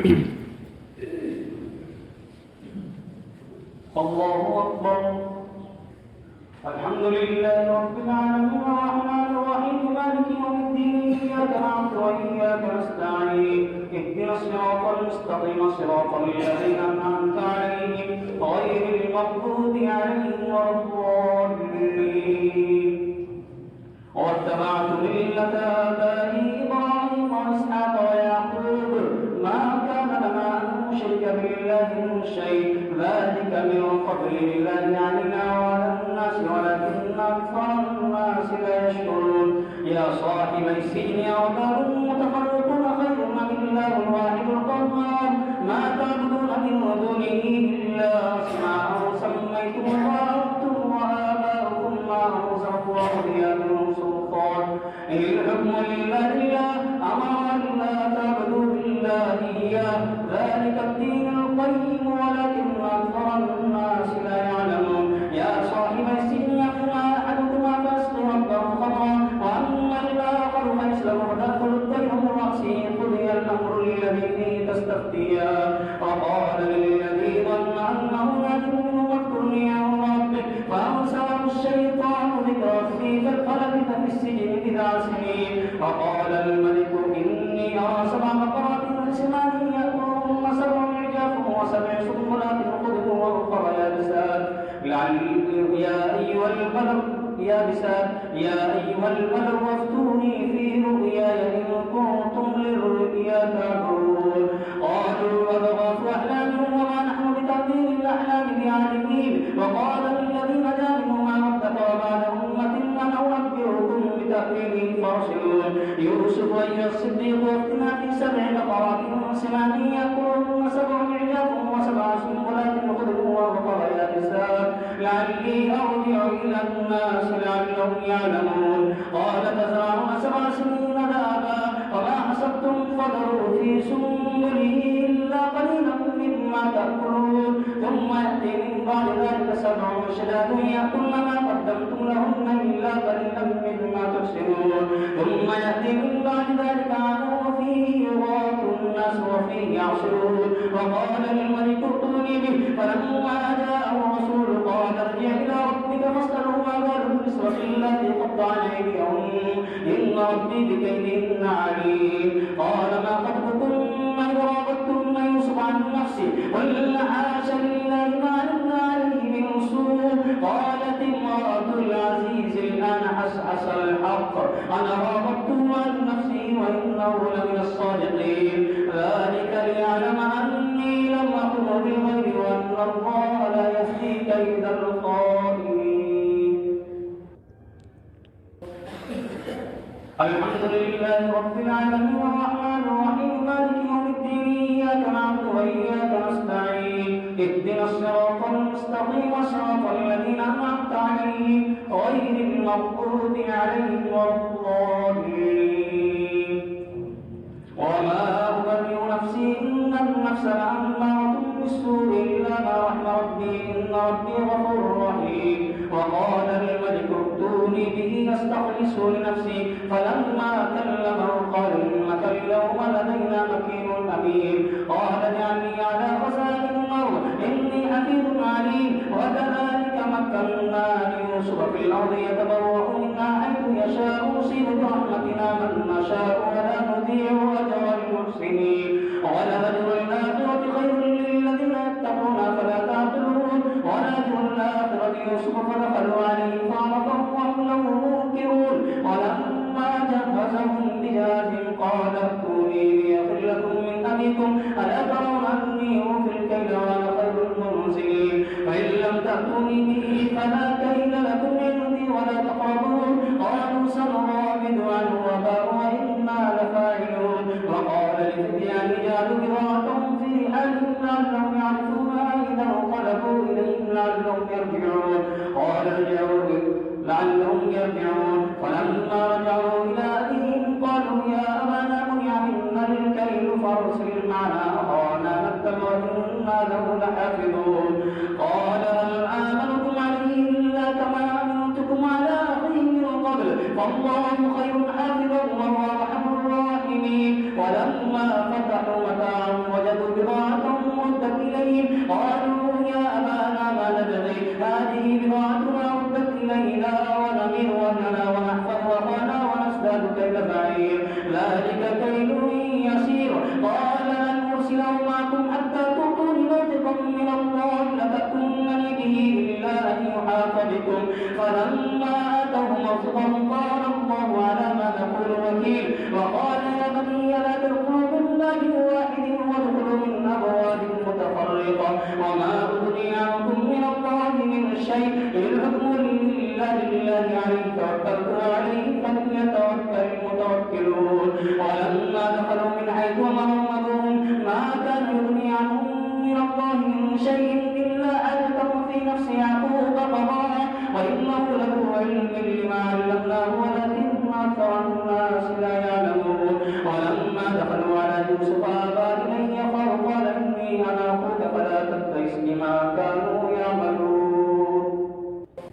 الله أكبر. الحمد لله رب العالمين الرحمن الرحيم مالك يوم الدين إياك نعبد وإياك نستعين اهدنا الصراط المستقيم صراط الذين أنعمت عليهم غير المغضوب عليهم ولا الضالين. واتبعت ملة آبائي إبراهيم وإسحاق ويعقوب ما كان لنا أن نشرك بالله من شيء ذلك من فضل الله علينا وعلى الناس ولكن أكثر الناس لا يشكرون. يا صاحب السجن أرباب متفرقون خير من الله الواحد القهار ما تعبدون من دونه إلا أسماء سميتموها أنتم وآباؤكم ما أنزل الله بها من سلطان إن الحكم إلا لله أمر أن لا تعبدوا إلا إياه ذلك الدين القيم ولكن أكثر الناس لا يعلمون. يا صاحب السجن أما أحدكما فاسقي ربه خمرا وأما الآخر فيسلم فتأكل الطير من رأسه قضي الأمر الذي فيه تستفتيان وقال للذي ظن أنه ناج منه اذكرني عند ربك فأنساه الشيطان ذكر ربه فلبث في السجن 9 سنين. وقال الملك إني أرى 7 بقرات سمان يأكلهن 7 عجاف و7 سنبلات خضر وأخرى يابسات يا أيها الملأ وافتوني في رؤياي إن كنتم للرؤيا تعبرون. قالوا أضغاث أحلام وما نحن بتأويل الأحلام بعالمين. وقال الذي نجا منهما ربك وبعد أمة أنا أنبئكم بتأويله فارسلون. يوسف أيها الصديق وافتنا في 7 بقرات سمان يأكلهن 7 عجاف و7 سنبلات خضر وأخرى يابسات لعلي أرجع إلى الناس لعلهم يعلمون. قال تزرعون 7 سنين دابا وما حصدتم فذروا في سنبله إلا قليلا مما تأكلون ثم يأتي من بعد ذلك 7 شداد يأكلن ما قدمتم لهن إلا قليلا مما تحسنون ثم يأتي من بعد ذلك عام وفيه يغاث الناس وفيه يعصرون. وقال الملك ائتوني به فلما جاءه الرسول قال ارجع إلى ربك فاسأله ما بال النسوة التي قطعن أيديهن إن ربي بكيدهن عليم. قال ما خطبكن إذ راودتن يوسف عن نفسه قلن حاش لله ما علمنا عليه من سوء. قالت امرأة العزيز الآن حسحس الحق أنا راودته عن نفسه وإنه لمن الصادقين. ذلك ليعلم أني لم أكن بالغيب وأن الله لا يهدي كيد الخائنين. الحمد لله رب العالمين الرحمن الرحيم مالك يوم الدين إياك نعبد وإياك نستعين اهدنا الصراط المستقيم صراط الذين أنعمت عليهم غير المغضوب عليهم ولا الضالين. وما أبرئ نفسي إن النفس لأمارة بالسوء إلا ما رحم ربي إن ربي غفور رحيم. وقال الملك ائتوني به أستخلصه لنفسي فلما كلمه قال إنك اليوم لدينا مكين أمين. قال اجعلني على خزائن الأرض إني حفيظ عليم. وكذلك مكنا ليوسف في الأرض يتبوأ منها حيث يشاء نصيب برحمتنا من نشاء ولا نضيع أجر المحسنين. ولأجر الآخرة خير للذين يتقون فلا تعقلون. ولأجر الآخرة يوسف فدخلوا عليه فعرفهم وهم له منكرون. ولما جهزهم بجهازهم قال ائتوني ليغفر لكم من أبيكم ألا ترون أني أوفي الكيل وأنا خير المنزلين. فإن لم تأتوني به فلا كيل لكم عندي ولا تقربون. قالوا سنراود عنه وباء وإنا لفاعلون. وقال للفتيان جعلوا بضاعتهم في رحالهم لعلهم يعرفونها إذا انقلبوا إليهم لعلهم يرجعون. قال ارجعوا لعلهم يرجعون. فلما رجعوا إلى أبيهم قالوا يا أبانا منع منا الكيل فارسل معنا أخانا نكتب وإنا له لحافظون. قال هل آمنكم عليه إلا كما أمنتكم على أخيه من قبل فالله خير حافظا وهو أرحم الراحمين. ولما فتحوا متاعهم وجدوا قالوا يا أبانا ما نبغي هذه بضاعتنا ردت إلينا ونمير أهلنا ونحفظ أخانا ونزداد كيل بعير ذلك